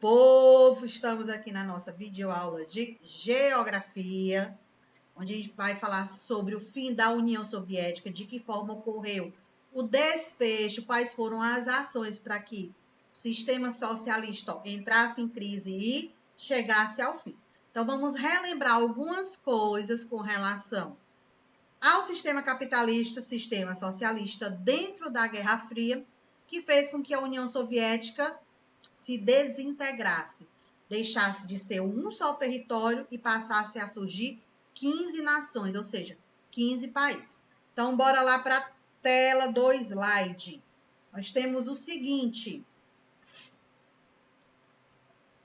povo! Estamos aqui na nossa videoaula de Geografia, onde a gente vai falar sobre o fim da União Soviética, de que forma ocorreu o desfecho, quais foram as ações para que o sistema socialista entrasse em crise e chegasse ao fim. Então, vamos relembrar algumas coisas com relação ao sistema capitalista, sistema socialista, dentro da Guerra Fria, que fez com que a União Soviética se desintegrasse, deixasse de ser um só território e passasse a surgir 15 nações, ou seja, 15 países. Então, bora lá para a tela do slide. Nós temos o seguinte: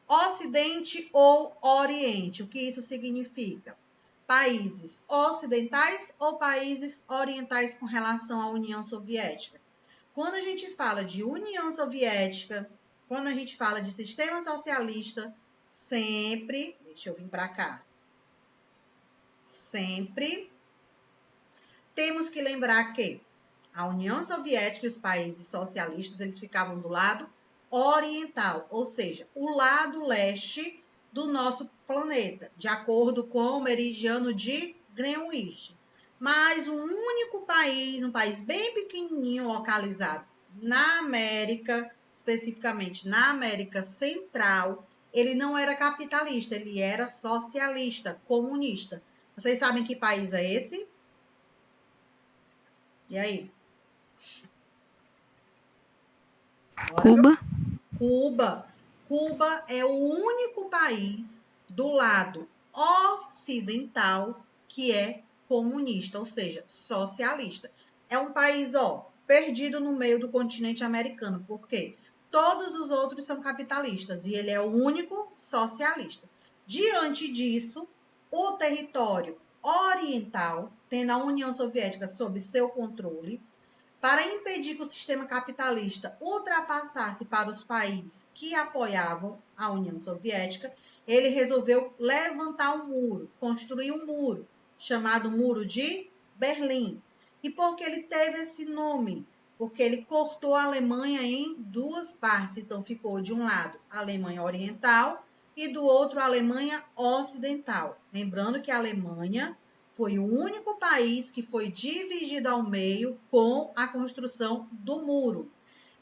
Ocidente ou Oriente. O que isso significa? Países ocidentais ou países orientais com relação à União Soviética. Quando a gente fala de União Soviética, quando a gente fala de sistema socialista, sempre, deixa eu vir para cá, sempre temos que lembrar que a União Soviética e os países socialistas, eles ficavam do lado oriental, ou seja, o lado leste do nosso planeta, de acordo com o meridiano de Greenwich. Mas um único país, um país bem pequenininho, localizado na América, especificamente na América Central, ele não era capitalista, ele era socialista, comunista. Vocês sabem que país é esse? E aí? Cuba. Cuba é o único país do lado ocidental que é comunista, ou seja, socialista. É um país, perdido no meio do continente americano. Por quê? Todos os outros são capitalistas e ele é o único socialista. Diante disso, o território oriental, tendo a União Soviética sob seu controle, para impedir que o sistema capitalista ultrapassasse para os países que apoiavam a União Soviética, ele resolveu levantar um muro, construir um muro, chamado Muro de Berlim. E por que ele teve esse nome? Porque ele cortou a Alemanha em duas partes. Então, ficou de um lado a Alemanha Oriental e do outro a Alemanha Ocidental. Lembrando que a Alemanha foi o único país que foi dividido ao meio com a construção do muro.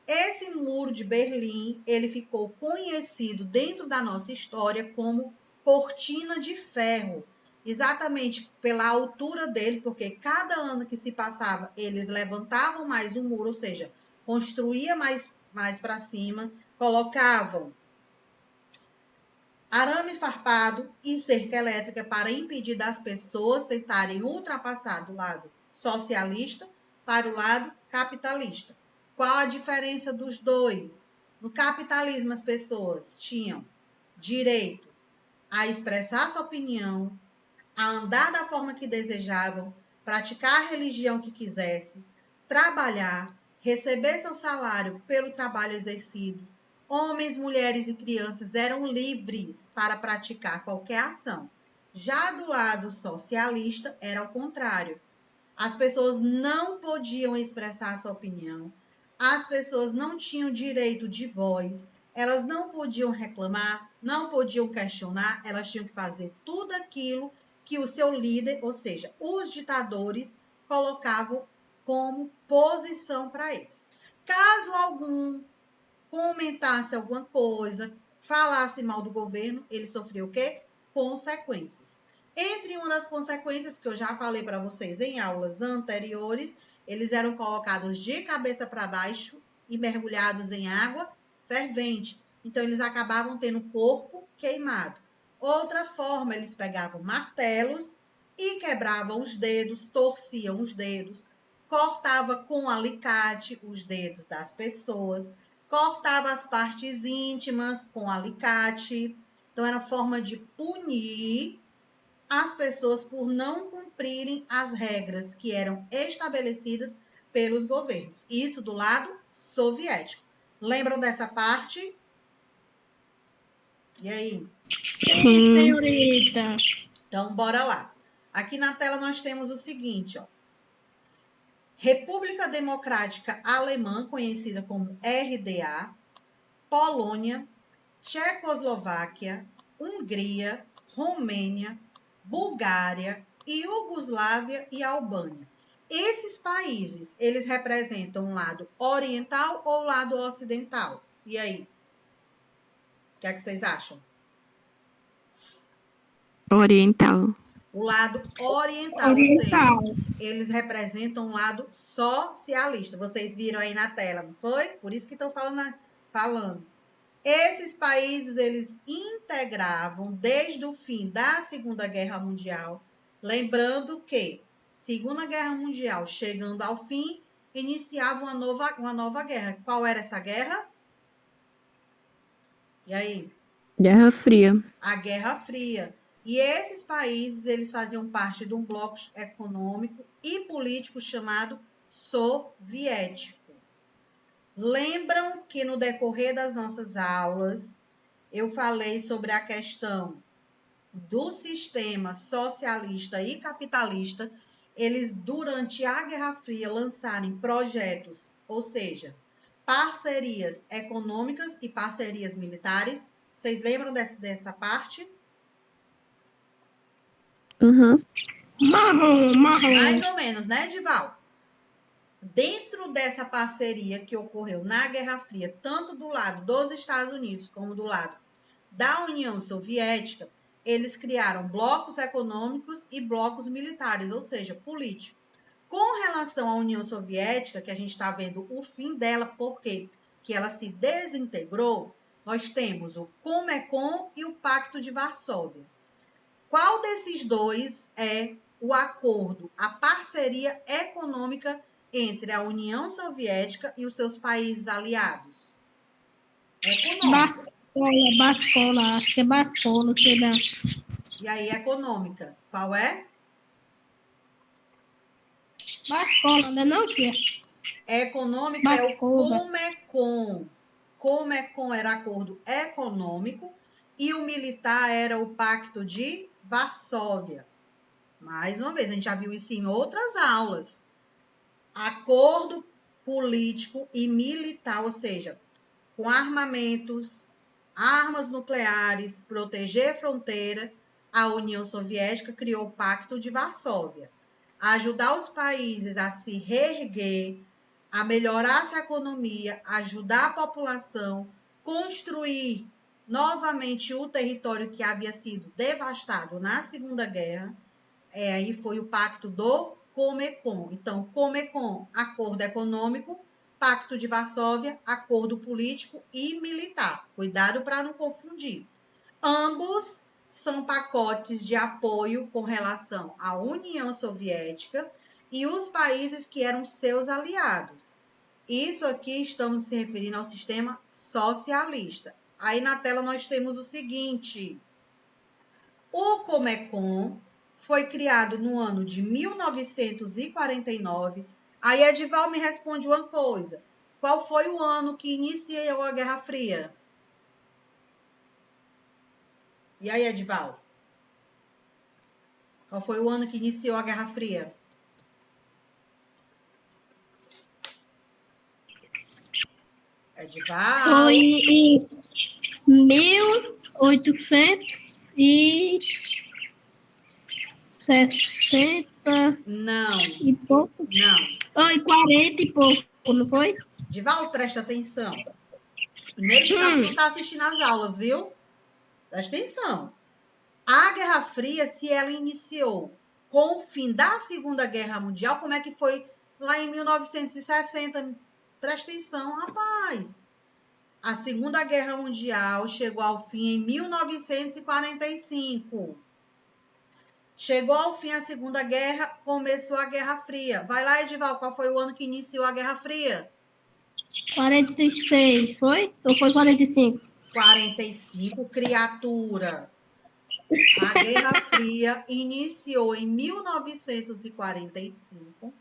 Esse muro de Berlim, ele ficou conhecido dentro da nossa história como Cortina de Ferro, exatamente pela altura dele, porque cada ano que se passava, eles levantavam mais o muro, ou seja, construía mais para cima, colocavam arame farpado e cerca elétrica para impedir das pessoas tentarem ultrapassar do lado socialista para o lado capitalista. Qual a diferença dos dois? No capitalismo, as pessoas tinham direito a expressar sua opinião, a andar da forma que desejavam, praticar a religião que quisessem, trabalhar, receber seu salário pelo trabalho exercido. Homens, mulheres e crianças eram livres para praticar qualquer ação. Já do lado socialista, era o contrário. As pessoas não podiam expressar sua opinião, as pessoas não tinham direito de voz, elas não podiam reclamar, não podiam questionar, elas tinham que fazer tudo aquilo que o seu líder, ou seja, os ditadores, colocavam como posição para eles. Caso algum comentasse alguma coisa, falasse mal do governo, ele sofreu o quê? Consequências. Entre uma das consequências que eu já falei para vocês em aulas anteriores, eles eram colocados de cabeça para baixo e mergulhados em água fervente. Então, eles acabavam tendo o corpo queimado. Outra forma, eles pegavam martelos e quebravam os dedos, torciam os dedos, cortava com alicate os dedos das pessoas, cortava as partes íntimas com alicate. Então, era forma de punir as pessoas por não cumprirem as regras que eram estabelecidas pelos governos. Isso do lado soviético. Lembram dessa parte? E aí? Sim, senhorita. Então, bora lá. Aqui na tela nós temos o seguinte, República Democrática Alemã, conhecida como RDA, Polônia, Tchecoslováquia, Hungria, Romênia, Bulgária, Iugoslávia e Albânia. Esses países, eles representam o lado oriental ou o lado ocidental? E aí? O que é que vocês acham? Oriental. O lado oriental, ou seja, eles representam um lado socialista. Vocês viram aí na tela, não foi? Por isso que estão falando. Esses países, eles integravam desde o fim da Segunda Guerra Mundial, lembrando que Segunda Guerra Mundial chegando ao fim, iniciava uma nova guerra. Qual era essa guerra? E aí? Guerra Fria. A Guerra Fria. E esses países, eles faziam parte de um bloco econômico e político chamado soviético. Lembram que no decorrer das nossas aulas, eu falei sobre a questão do sistema socialista e capitalista, eles, durante a Guerra Fria, lançarem projetos, ou seja, parcerias econômicas e parcerias militares. Vocês lembram dessa parte? Uhum. Marrom. Mais ou menos, né, Edival? Dentro dessa parceria que ocorreu na Guerra Fria, tanto do lado dos Estados Unidos como do lado da União Soviética, eles criaram blocos econômicos e blocos militares, ou seja, políticos. Com relação à União Soviética, que a gente está vendo o fim dela, porque que ela se desintegrou, nós temos o Comecon e o Pacto de Varsóvia. Qual desses dois é o acordo, a parceria econômica entre a União Soviética e os seus países aliados? Econômica. Bascola, acho que é Bascola, sei lá. E aí, econômica, qual é? Bascola, né não, tia? Econômica é o Bascova. Comecon. Comecon era acordo econômico e o militar era o Pacto de Varsóvia. Mais uma vez, a gente já viu isso em outras aulas. Acordo político e militar, ou seja, com armamentos, armas nucleares, proteger fronteira, a União Soviética criou o Pacto de Varsóvia. Ajudar os países a se reerguer, a melhorar sua economia, ajudar a população, construir novamente o território que havia sido devastado na Segunda Guerra. Aí foi o Pacto do Comecon. Então, Comecon, acordo econômico, Pacto de Varsóvia, acordo político e militar. Cuidado para não confundir. Ambos são pacotes de apoio com relação à União Soviética e os países que eram seus aliados. Isso aqui estamos se referindo ao sistema socialista. Aí na tela nós temos o seguinte: o Comecon foi criado no ano de 1949. Aí, Edival, me responde uma coisa. Qual foi o ano que iniciou a Guerra Fria? E aí, Edival? Qual foi o ano que iniciou a Guerra Fria? Edival? Foi em 1860 Não, e pouco. não. Foi 40 e pouco, não foi? Edival, presta atenção. Primeiro que você não está assistindo às aulas, viu? Presta atenção. A Guerra Fria, se ela iniciou com o fim da Segunda Guerra Mundial, como é que foi lá em 1960? Presta atenção, rapaz. A Segunda Guerra Mundial chegou ao fim em 1945. Chegou ao fim a Segunda Guerra, começou a Guerra Fria. Vai lá, Edival, qual foi o ano que iniciou a Guerra Fria? 46, foi? Ou foi 45? 45, criatura. A Guerra Fria iniciou em 1945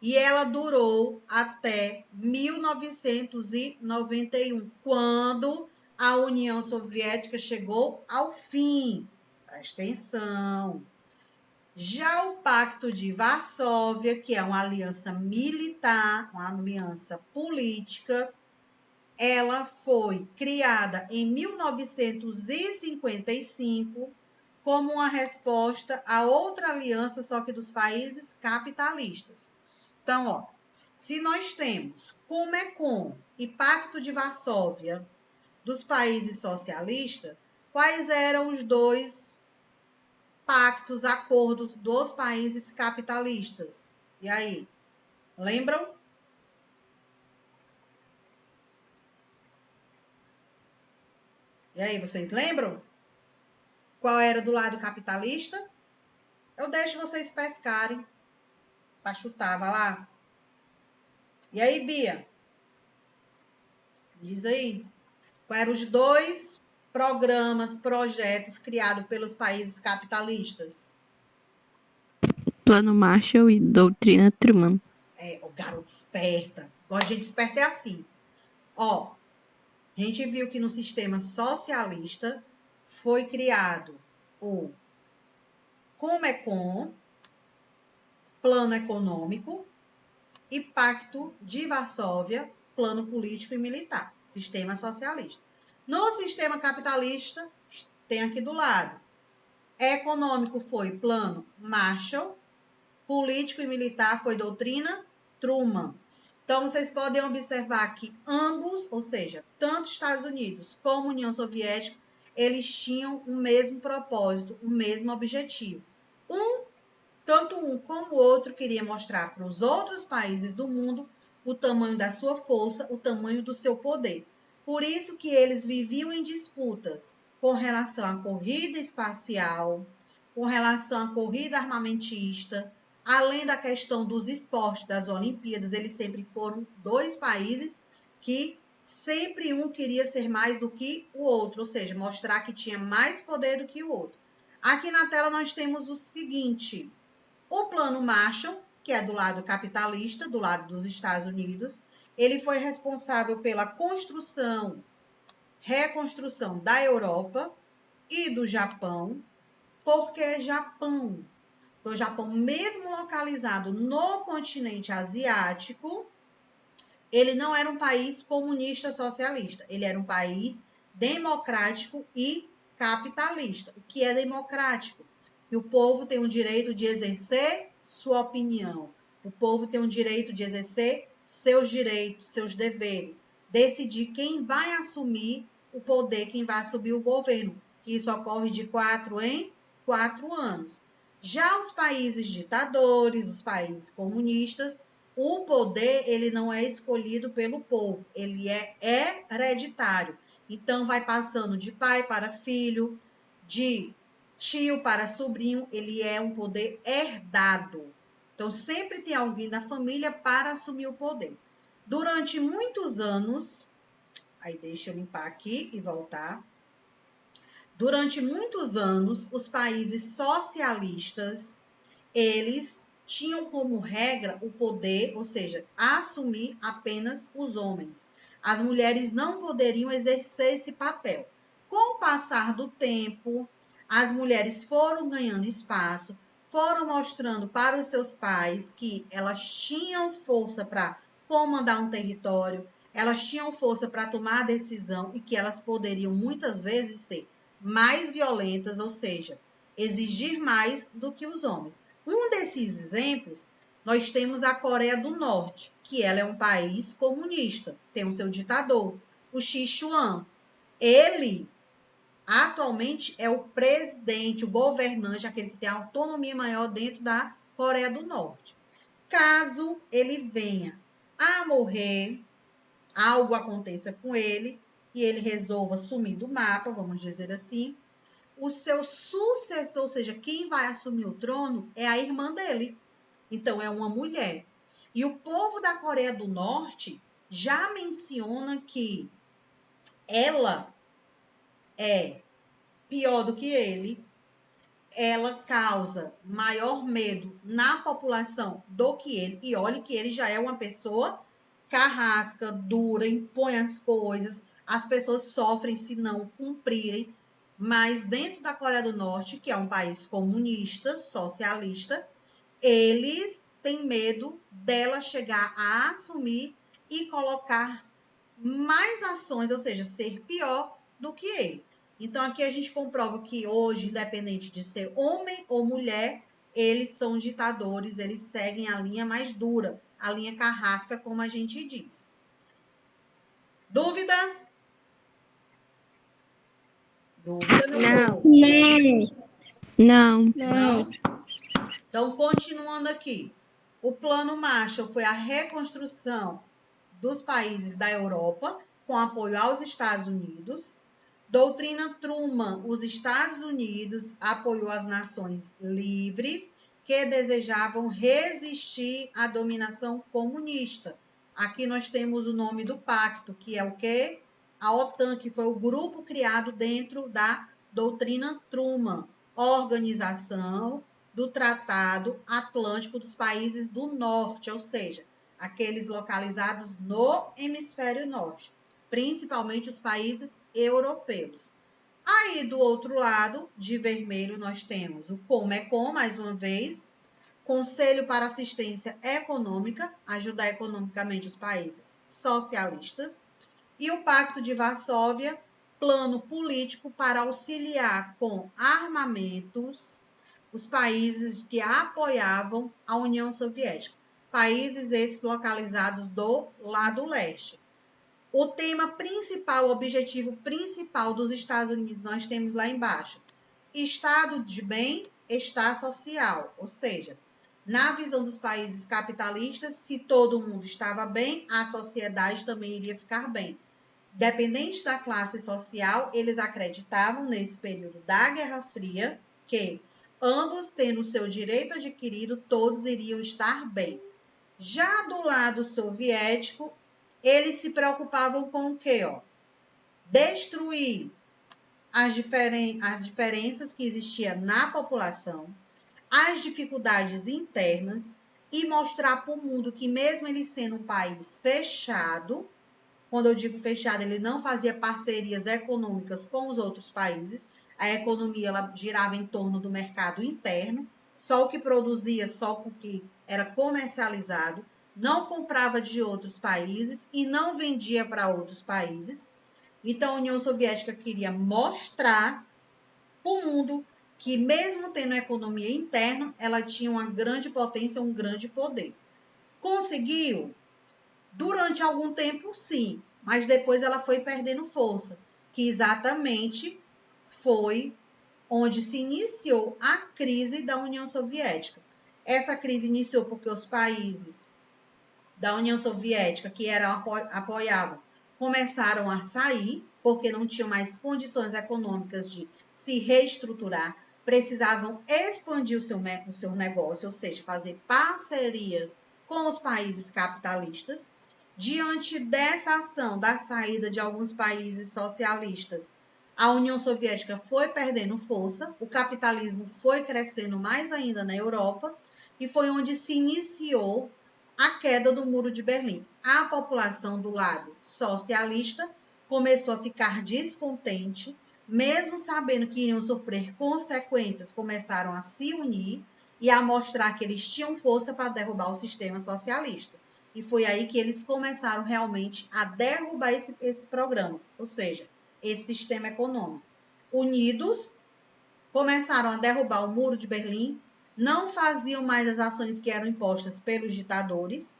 e ela durou até 1991, quando a União Soviética chegou ao fim. Presta atenção. Já o Pacto de Varsóvia, que é uma aliança militar, uma aliança política, ela foi criada em 1955 como uma resposta a outra aliança, só que dos países capitalistas. Então, ó, se nós temos Comecon e Pacto de Varsóvia dos países socialistas, quais eram os dois pactos, acordos dos países capitalistas? E aí, lembram? E aí, vocês lembram? Qual era do lado capitalista? Eu deixo vocês pescarem para chutar, vai lá. E aí, Bia? Diz aí. Quais eram os dois programas, projetos criados pelos países capitalistas? Plano Marshall e Doutrina Truman. O garoto esperta. Agora, gente esperta é assim. Ó, a gente viu que no sistema socialista foi criado o Comecon, Plano Econômico, e Pacto de Varsóvia, Plano Político e Militar, sistema socialista. No sistema capitalista, tem aqui do lado. Econômico foi Plano Marshall, político e militar foi Doutrina Truman. Então, vocês podem observar que ambos, ou seja, tanto Estados Unidos como União Soviética, eles tinham o mesmo propósito, o mesmo objetivo. Tanto um como o outro queria mostrar para os outros países do mundo o tamanho da sua força, o tamanho do seu poder. Por isso que eles viviam em disputas com relação à corrida espacial, com relação à corrida armamentista, além da questão dos esportes, das Olimpíadas, eles sempre foram dois países que sempre um queria ser mais do que o outro, ou seja, mostrar que tinha mais poder do que o outro. Aqui na tela nós temos o seguinte: o Plano Marshall, que é do lado capitalista, do lado dos Estados Unidos, ele foi responsável pela construção, reconstrução da Europa e do Japão. Por que Japão? Porque o Japão, mesmo localizado no continente asiático, ele não era um país comunista socialista, ele era um país democrático e capitalista. O que é democrático? Que o povo tem o direito de exercer sua opinião. O povo tem o direito de exercer seus direitos, seus deveres. Decidir quem vai assumir o poder, quem vai assumir o governo. Que isso ocorre de 4 em 4 anos. Já os países ditadores, os países comunistas, o poder ele não é escolhido pelo povo, ele é hereditário. Então, vai passando de pai para filho, de tio para sobrinho, ele é um poder herdado. Então, sempre tem alguém da família para assumir o poder. Durante muitos anos, aí deixa eu limpar aqui e voltar. Durante muitos anos, os países socialistas, eles tinham como regra o poder, ou seja, assumir apenas os homens. As mulheres não poderiam exercer esse papel. Com o passar do tempo, as mulheres foram ganhando espaço, foram mostrando para os seus pais que elas tinham força para comandar um território, elas tinham força para tomar a decisão e que elas poderiam muitas vezes ser mais violentas, ou seja, exigir mais do que os homens. Um desses exemplos, nós temos a Coreia do Norte, que ela é um país comunista, tem o seu ditador, o Sichuan. Ele, atualmente, é o presidente, o governante, aquele que tem a autonomia maior dentro da Coreia do Norte. Caso ele venha a morrer, algo aconteça com ele, e ele resolva sumir do mapa, vamos dizer assim, o seu sucessor, ou seja, quem vai assumir o trono é a irmã dele. Então, é uma mulher. E o povo da Coreia do Norte já menciona que ela é pior do que ele, ela causa maior medo na população do que ele. E olhe que ele já é uma pessoa carrasca, dura, impõe as coisas, as pessoas sofrem se não cumprirem. Mas dentro da Coreia do Norte, que é um país comunista, socialista, eles têm medo dela chegar a assumir e colocar mais ações, ou seja, ser pior do que ele. Então, aqui a gente comprova que hoje, independente de ser homem ou mulher, eles são ditadores, eles seguem a linha mais dura, a linha carrasca, como a gente diz. Dúvida? Dúvida, meu Não. povo? Não, Não. não. Então, continuando aqui. O Plano Marshall foi a reconstrução dos países da Europa com apoio aos Estados Unidos. Doutrina Truman, os Estados Unidos apoiou as nações livres que desejavam resistir à dominação comunista. Aqui nós temos o nome do pacto, que é o quê? A OTAN, que foi o grupo criado dentro da doutrina Truman, organização do Tratado Atlântico dos Países do Norte, ou seja, aqueles localizados no hemisfério norte, principalmente os países europeus. Aí, do outro lado, de vermelho, nós temos o Comecon, mais uma vez, Conselho para Assistência Econômica, ajudar economicamente os países socialistas, e o Pacto de Varsóvia, plano político para auxiliar com armamentos os países que apoiavam a União Soviética, países esses localizados do lado leste. O tema principal, o objetivo principal dos Estados Unidos, nós temos lá embaixo. Estado de bem-estar social, ou seja, na visão dos países capitalistas, se todo mundo estava bem, a sociedade também iria ficar bem. Dependente da classe social, eles acreditavam nesse período da Guerra Fria que ambos tendo seu direito adquirido, todos iriam estar bem. Já do lado soviético, eles se preocupavam com o quê? Destruir as diferenças que existiam na população, as dificuldades internas e mostrar para o mundo que mesmo ele sendo um país fechado, quando eu digo fechado, ele não fazia parcerias econômicas com os outros países, a economia ela girava em torno do mercado interno, só o que produzia, só o que era comercializado, não comprava de outros países e não vendia para outros países. Então, a União Soviética queria mostrar para o mundo que, mesmo tendo economia interna, ela tinha uma grande potência, um grande poder. Conseguiu? Durante algum tempo, sim, mas depois ela foi perdendo força, que exatamente foi onde se iniciou a crise da União Soviética. Essa crise iniciou porque os países da União Soviética que apoiavam começaram a sair, porque não tinham mais condições econômicas de se reestruturar, precisavam expandir o seu negócio, ou seja, fazer parcerias com os países capitalistas. Diante dessa ação da saída de alguns países socialistas, a União Soviética foi perdendo força, o capitalismo foi crescendo mais ainda na Europa e foi onde se iniciou a queda do Muro de Berlim. A população do lado socialista começou a ficar descontente, mesmo sabendo que iriam sofrer consequências, começaram a se unir e a mostrar que eles tinham força para derrubar o sistema socialista. E foi aí que eles começaram realmente a derrubar esse programa, ou seja, esse sistema econômico. Unidos, começaram a derrubar o Muro de Berlim, não faziam mais as ações que eram impostas pelos ditadores.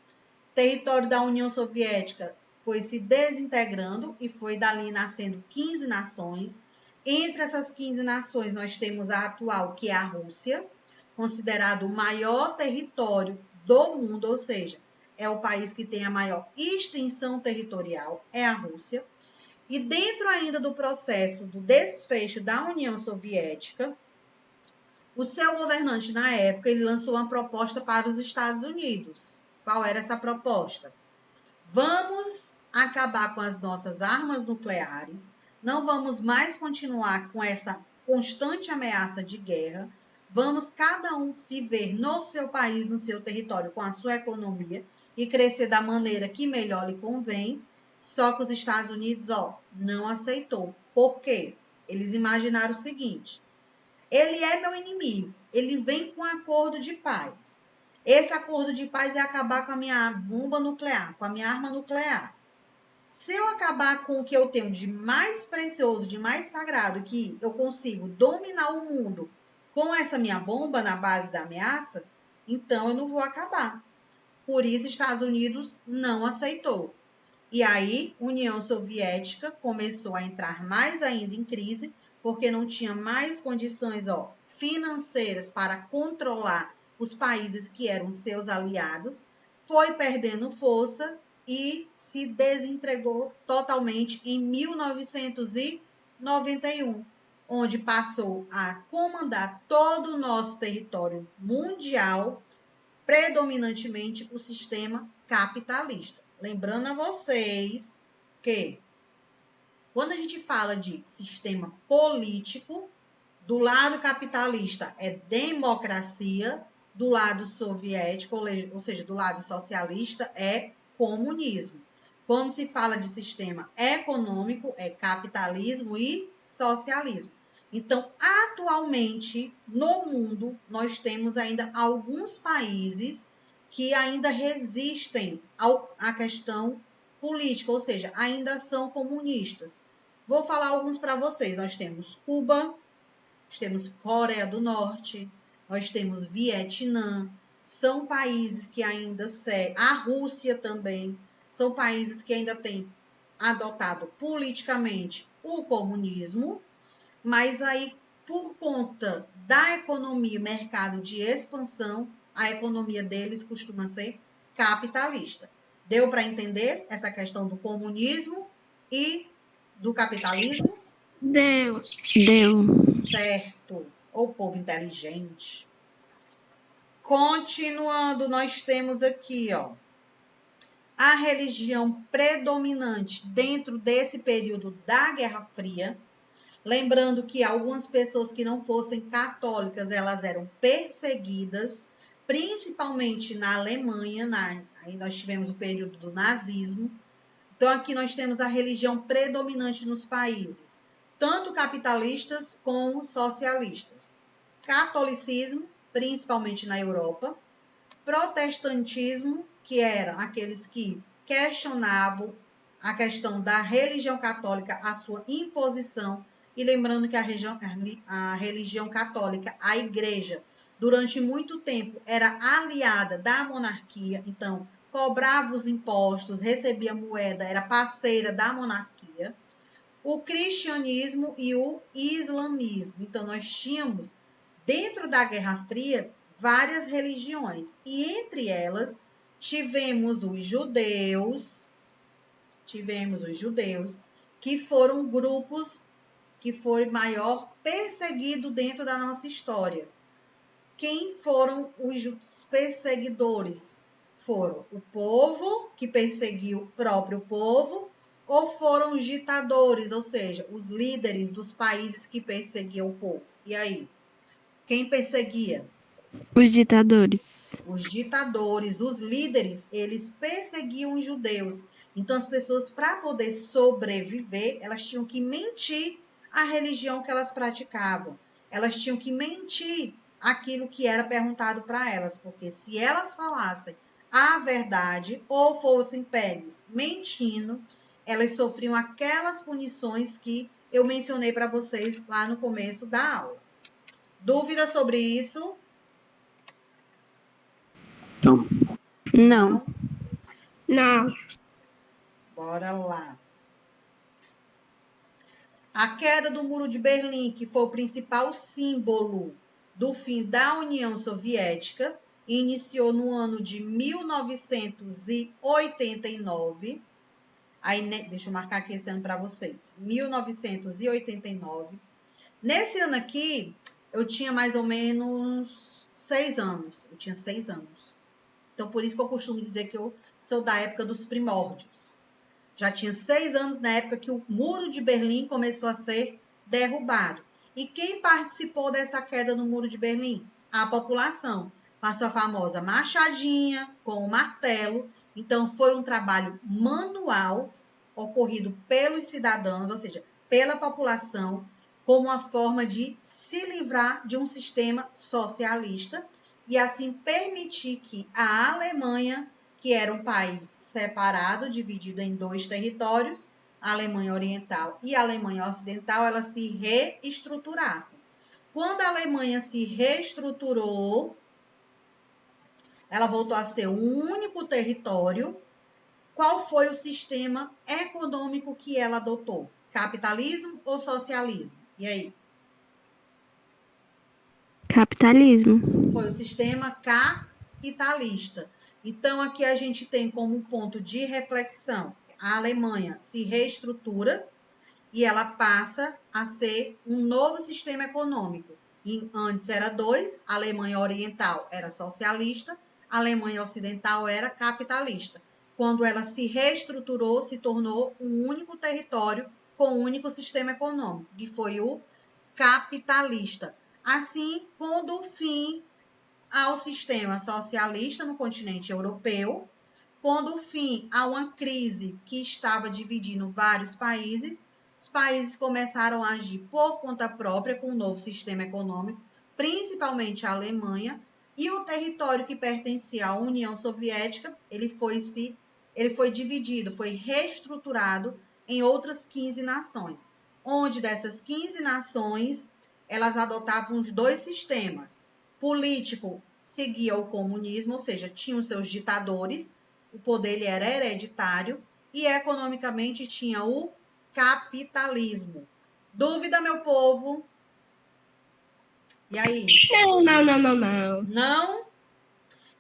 O território da União Soviética foi se desintegrando e foi dali nascendo 15 nações. Entre essas 15 nações, nós temos a atual, que é a Rússia, considerado o maior território do mundo, ou seja, é o país que tem a maior extensão territorial, é a Rússia. E dentro ainda do processo do desfecho da União Soviética, o seu governante na época, ele lançou uma proposta para os Estados Unidos. Qual era essa proposta? Vamos acabar com as nossas armas nucleares, não vamos mais continuar com essa constante ameaça de guerra, vamos cada um viver no seu país, no seu território, com a sua economia e crescer da maneira que melhor lhe convém. Só que os Estados Unidos, não aceitou. Por quê? Eles imaginaram o seguinte: ele é meu inimigo, ele vem com um acordo de paz. Esse acordo de paz é acabar com a minha bomba nuclear, com a minha arma nuclear. Se eu acabar com o que eu tenho de mais precioso, de mais sagrado, que eu consigo dominar o mundo com essa minha bomba na base da ameaça, então eu não vou acabar. Por isso, Estados Unidos não aceitou. E aí, União Soviética começou a entrar mais ainda em crise, porque não tinha mais condições financeiras para controlar os países que eram seus aliados, foi perdendo força e se desentregou totalmente em 1991, onde passou a comandar todo o nosso território mundial, predominantemente o sistema capitalista. Lembrando a vocês que quando a gente fala de sistema político, do lado capitalista é democracia, do lado soviético, ou seja, do lado socialista, é comunismo. Quando se fala de sistema econômico, é capitalismo e socialismo. Então, atualmente, no mundo, nós temos ainda alguns países que ainda resistem à questão política, ou seja, ainda são comunistas. Vou falar alguns para vocês. Nós temos Cuba, nós temos Coreia do Norte, nós temos Vietnã, são países que ainda seguem, a Rússia também, são países que ainda têm adotado politicamente o comunismo, mas aí, por conta da economia, mercado de expansão, a economia deles costuma ser capitalista. Deu para entender essa questão do comunismo e do capitalismo? Deu. Certo. O povo inteligente. Continuando, nós temos aqui, a religião predominante dentro desse período da Guerra Fria. Lembrando que algumas pessoas que não fossem católicas, elas eram perseguidas, principalmente na Alemanha, aí nós tivemos o período do nazismo. Então, aqui nós temos a religião predominante nos países, tanto capitalistas como socialistas. Catolicismo, principalmente na Europa. Protestantismo, que eram aqueles que questionavam a questão da religião católica, a sua imposição. E lembrando que a religião católica, a igreja, durante muito tempo era aliada da monarquia, então cobrava os impostos, recebia moeda, era parceira da monarquia. O cristianismo e o islamismo. Então, nós tínhamos, dentro da Guerra Fria, várias religiões. E entre elas, tivemos os judeus, que foram grupos que foi maior perseguido dentro da nossa história. Quem foram os perseguidores? Foram o povo, que perseguiu o próprio povo, ou foram os ditadores, ou seja, os líderes dos países que perseguiam o povo? E aí? Quem perseguia? Os ditadores. Os ditadores, os líderes, eles perseguiam os judeus. Então, as pessoas, para poder sobreviver, elas tinham que mentir a religião que elas praticavam. Elas tinham que mentir aquilo que era perguntado para elas, porque se elas falassem a verdade ou fossem pegues mentindo, elas sofriam aquelas punições que eu mencionei para vocês lá no começo da aula. Dúvida sobre isso? Não. Não. Bora lá. A queda do Muro de Berlim, que foi o principal símbolo do fim da União Soviética, iniciou no ano de 1989. Aí, deixa eu marcar aqui esse ano para vocês. 1989. Nesse ano aqui, eu tinha mais ou menos 6 anos. Eu tinha 6 anos. Então, por isso que eu costumo dizer que eu sou da época dos primórdios. Já tinha 6 anos na época que o Muro de Berlim começou a ser derrubado. E quem participou dessa queda no Muro de Berlim? A população. Passou a famosa machadinha com o martelo. Então, foi um trabalho manual ocorrido pelos cidadãos, ou seja, pela população, como uma forma de se livrar de um sistema socialista e assim permitir que a Alemanha, que era um país separado, dividido em dois territórios, a Alemanha Oriental e a Alemanha Ocidental, elas se reestruturassem. Quando a Alemanha se reestruturou, ela voltou a ser um único território. Qual foi o sistema econômico que ela adotou? Capitalismo ou socialismo? E aí? Capitalismo. Foi o sistema capitalista. Então, aqui a gente tem como ponto de reflexão: a Alemanha se reestrutura e ela passa a ser um novo sistema econômico. Antes era dois, a Alemanha Oriental era socialista, a Alemanha Ocidental era capitalista. Quando ela se reestruturou, se tornou um único território com um único sistema econômico, que foi o capitalista. Assim, pondo fim ao sistema socialista no continente europeu, pondo fim a uma crise que estava dividindo vários países, os países começaram a agir por conta própria com um novo sistema econômico, principalmente a Alemanha, e o território que pertencia à União Soviética, ele foi dividido, foi reestruturado em outras 15 nações, onde dessas 15 nações, elas adotavam os dois sistemas. Político seguia o comunismo, ou seja, tinham seus ditadores, o poder ele era hereditário, e economicamente tinha o capitalismo. Dúvida, meu povo? E aí? Não. Não?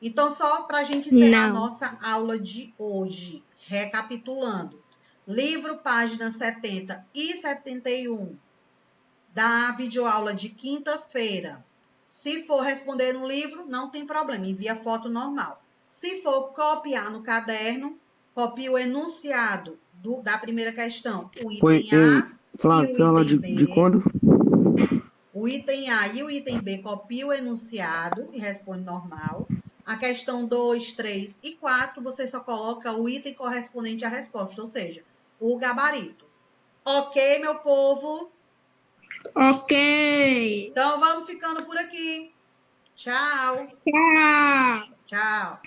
Então, só para a gente encerrar a Não. nossa aula de hoje, recapitulando. Livro, páginas 70 e 71 da videoaula de quinta-feira. Se for responder no livro, não tem problema, envia foto normal. Se for copiar no caderno, copia o enunciado da primeira questão, o item A Flávio, e o aula item de B. quando? O item A e o item B copia o enunciado e responde normal. A questão 2, 3 e 4, você só coloca o item correspondente à resposta, ou seja, o gabarito. Ok, meu povo? Ok. Então, vamos ficando por aqui. Tchau. Tchau. Tchau.